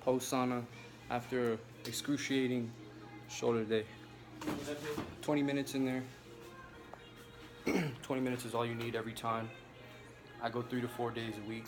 post sauna after excruciating shoulder day. 20 minutes in there. 20 minutes is all you need every time. I go 3 to 4 days a week.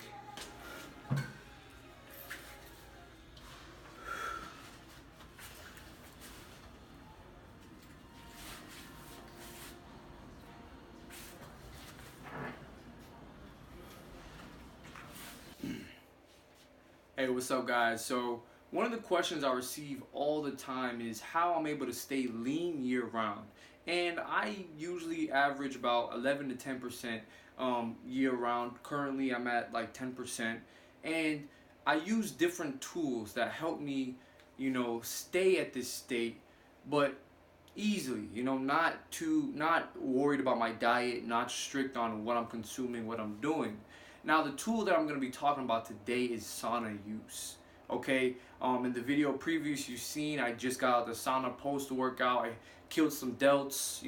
Hey, what's up, guys? So one of the questions I receive all the time is how I'm able to stay lean year round. And I usually average about 11 to 10% year round. Currently, I'm at like 10%. And I use different tools that help me, stay at this state, but easily, not worried about my diet, not strict on what I'm consuming, what I'm doing. Now, the tool that I'm going to be talking about today is sauna use. Okay, in the video previous you've seen, I just got out the sauna post workout. I killed some delts,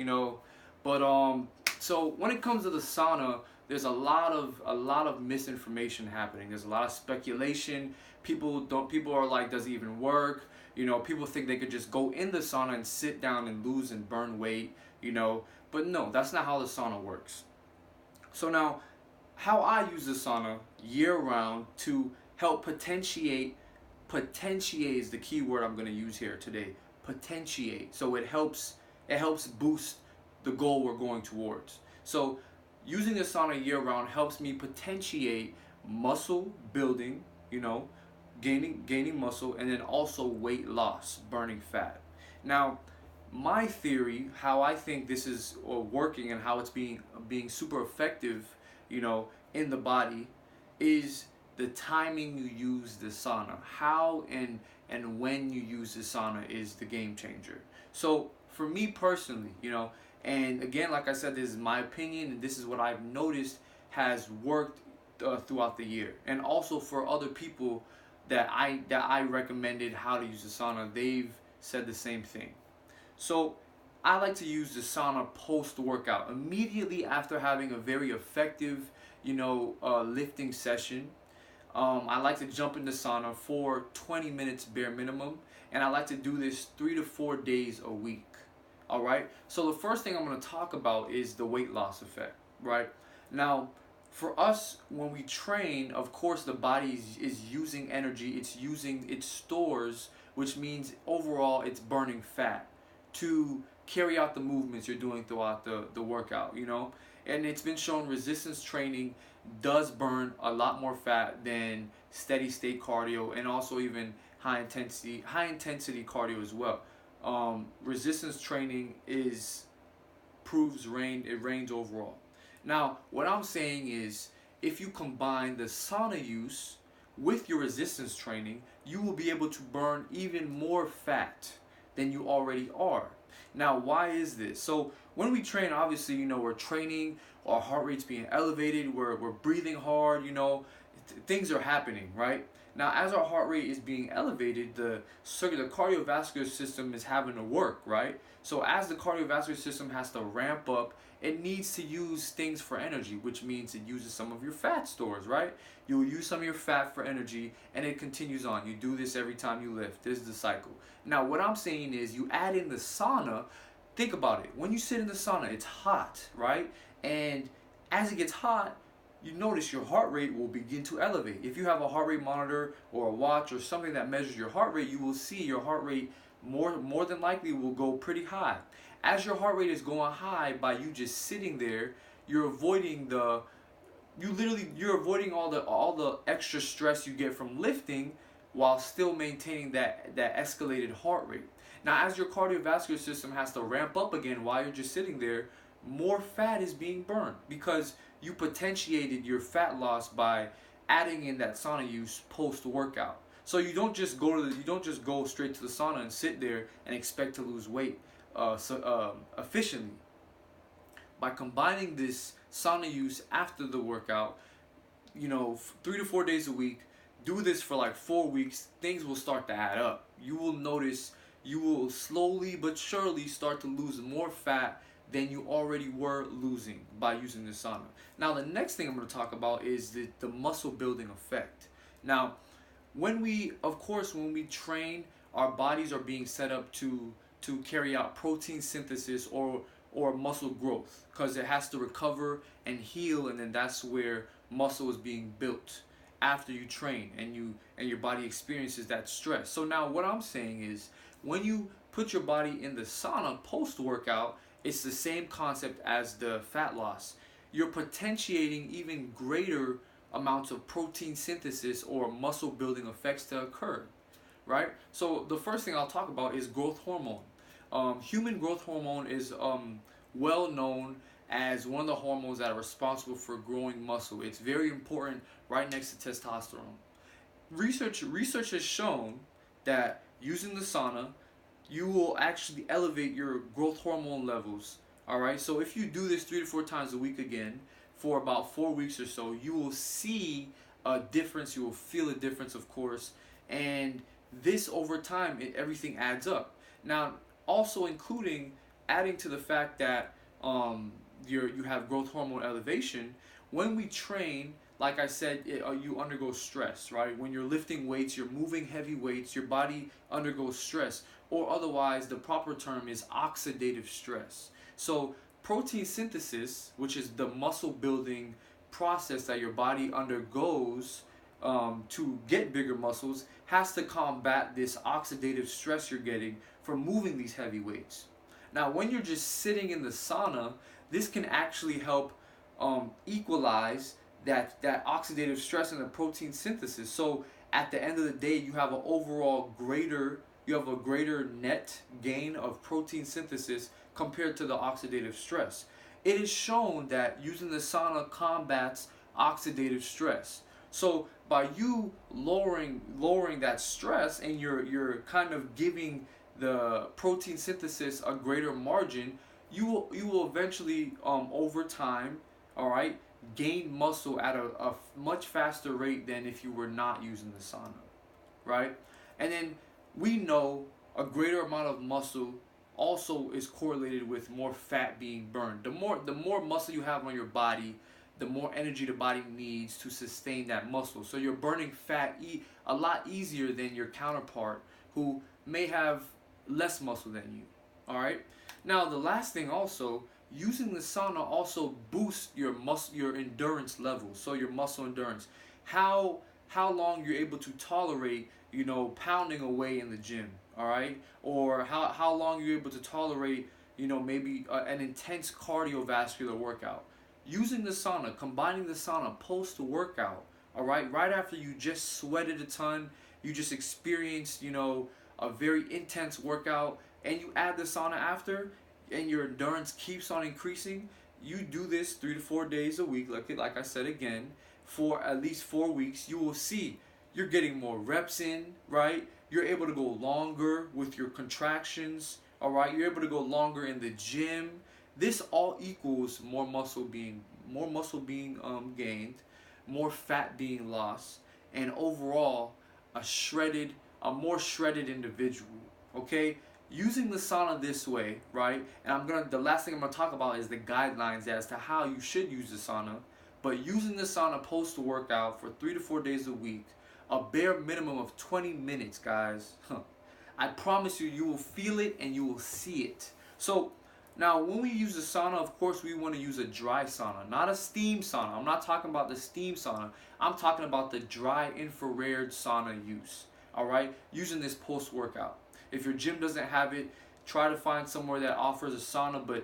but so when it comes to the sauna, there's a lot of misinformation happening. There's a lot of speculation. People are like, does it even work? People think they could just go in the sauna and sit down and lose and burn weight, but no, that's not how the sauna works. So now, how I use the sauna year round to help potentiate is the key word I'm going to use here today. Potentiate. So it helps boost the goal we're going towards. So using the sauna year round helps me potentiate muscle building, gaining muscle, and then also weight loss, burning fat. Now, my theory, how I think this is working and how it's being super effective, in the body, is the timing you use the sauna. How and when you use the sauna is the game changer. So for me personally, and again, like I said, this is my opinion, and this is what I've noticed has worked throughout the year, and also for other people that I recommended how to use the sauna, they've said the same thing. So I like to use the sauna post-workout, immediately after having a very effective, lifting session. I like to jump in the sauna for 20 minutes bare minimum, and I like to do this 3 to 4 days a week. All right. So the first thing I'm going to talk about is the weight loss effect. Right now, for us, when we train, of course, the body is using energy. It stores, which means overall it's burning fat to carry out the movements you're doing throughout the workout, and it's been shown resistance training does burn a lot more fat than steady state cardio, and also even high intensity cardio as well. Resistance training reigns overall. Now, what I'm saying is, if you combine the sauna use with your resistance training, you will be able to burn even more fat than you already are. Now, why is this? So when we train, obviously, we're training, our heart rate's being elevated, we're breathing hard, things are happening, right? Now, as our heart rate is being elevated, the cardiovascular system is having to work, right? So as the cardiovascular system has to ramp up, it needs to use things for energy, which means it uses some of your fat stores, right? You'll use some of your fat for energy, and it continues on. You do this every time you lift. This is the cycle. Now, what I'm saying is, you add in the sauna. Think about it. When you sit in the sauna, it's hot, right? And as it gets hot, you notice your heart rate will begin to elevate. If you have a heart rate monitor or a watch or something that measures your heart rate, you will see your heart rate more than likely will go pretty high. As your heart rate is going high, by you just sitting there, you're avoiding all the extra stress you get from lifting, while still maintaining that escalated heart rate. Now, as your cardiovascular system has to ramp up again while you're just sitting there, more fat is being burned because you potentiated your fat loss by adding in that sauna use post workout. So you don't just go straight to the sauna and sit there and expect to lose weight efficiently. By combining this sauna use after the workout, 3 to 4 days a week, do this for like 4 weeks, things will start to add up. You will notice you will slowly but surely start to lose more fat than you already were losing by using the sauna. Now, the next thing I'm going to talk about is the muscle building effect. Now, When we train, our bodies are being set up to carry out protein synthesis or muscle growth, because it has to recover and heal, and then that's where muscle is being built after you train and your body experiences that stress. So now what I'm saying is, when you put your body in the sauna post workout, it's the same concept as the fat loss. You're potentiating even greater amounts of protein synthesis or muscle building effects to occur, right? So the first thing I'll talk about is growth hormone. Human growth hormone is well known as one of the hormones that are responsible for growing muscle. It's very important, right next to testosterone. Research has shown that using the sauna, you will actually elevate your growth hormone levels. All right. So if you do this 3 to 4 times a week again for about 4 weeks or so, you will see a difference. You will feel a difference, of course, and this over time, everything adds up. Now, also including adding to the fact that you have growth hormone elevation. When we train, like I said, you undergo stress, right? When you're lifting weights, you're moving heavy weights, your body undergoes stress, or otherwise the proper term is oxidative stress. So protein synthesis, which is the muscle building process that your body undergoes to get bigger muscles, has to combat this oxidative stress you're getting from moving these heavy weights. Now, when you're just sitting in the sauna, this can actually help equalize that oxidative stress and the protein synthesis. So at the end of the day, you have a greater net gain of protein synthesis compared to the oxidative stress. It is shown that using the sauna combats oxidative stress. So by you lowering that stress, and you're kind of giving the protein synthesis a greater margin, you will eventually over time, all right, gain muscle at a much faster rate than if you were not using the sauna, right? And then we know a greater amount of muscle also is correlated with more fat being burned. The more muscle you have on your body, the more energy the body needs to sustain that muscle. So you're burning fat a lot easier than your counterpart who may have less muscle than you. All right. Now the last thing also, using the sauna also boosts your endurance levels. So your muscle endurance, how long you're able to tolerate, pounding away in the gym. All right, or how long you're able to tolerate, maybe an intense cardiovascular workout. Using the sauna, combining the sauna post workout. All right after you just sweated a ton, you just experienced, a very intense workout, and you add the sauna after, and your endurance keeps on increasing. You do this 3 to 4 days a week, like I said again, for at least 4 weeks. You will see you're getting more reps in, right? You're able to go longer with your contractions, all right? You're able to go longer in the gym. This all equals more muscle being gained, more fat being lost, and overall a more shredded individual. Okay, using the sauna this way, right? And the last thing I'm gonna talk about is the guidelines as to how you should use the sauna. But using the sauna post workout for 3 to 4 days a week, a bare minimum of 20 minutes, guys. I promise you, you will feel it and you will see it. So now, when we use the sauna, of course, we want to use a dry sauna, not a steam sauna. I'm not talking about the steam sauna. I'm talking about the dry infrared sauna use. All right, using this post workout. If your gym doesn't have it, try to find somewhere that offers a sauna, but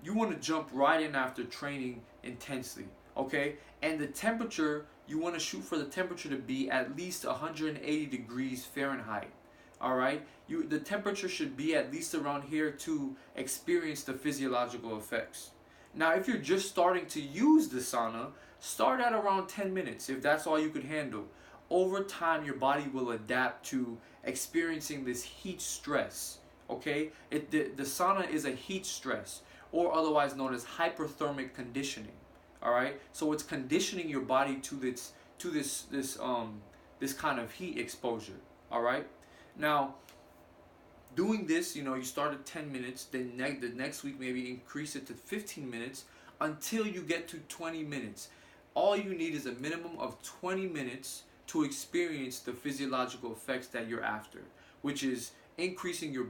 you want to jump right in after training intensely. Okay, and the temperature, you want to shoot for the temperature to be at least 180 degrees Fahrenheit. All right, the temperature should be at least around here to experience the physiological effects. Now, if you're just starting to use the sauna, start at around 10 minutes if that's all you could handle. Over time, your body will adapt to experiencing this heat stress. Okay, the sauna is a heat stress, or otherwise known as hyperthermic conditioning. All right, so it's conditioning your body to this kind of heat exposure. All right, now doing this, you start at 10 minutes, then the next week maybe increase it to 15 minutes until you get to 20 minutes. All you need is a minimum of 20 minutes to experience the physiological effects that you're after, which is increasing your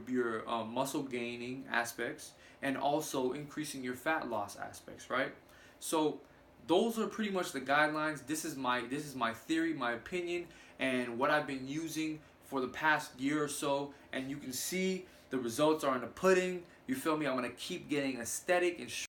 muscle gaining aspects and also increasing your fat loss aspects, right? So those are pretty much the guidelines. This is my theory, my opinion, and what I've been using for the past year or so. And you can see the results are in the pudding. You feel me? I'm gonna keep getting aesthetic and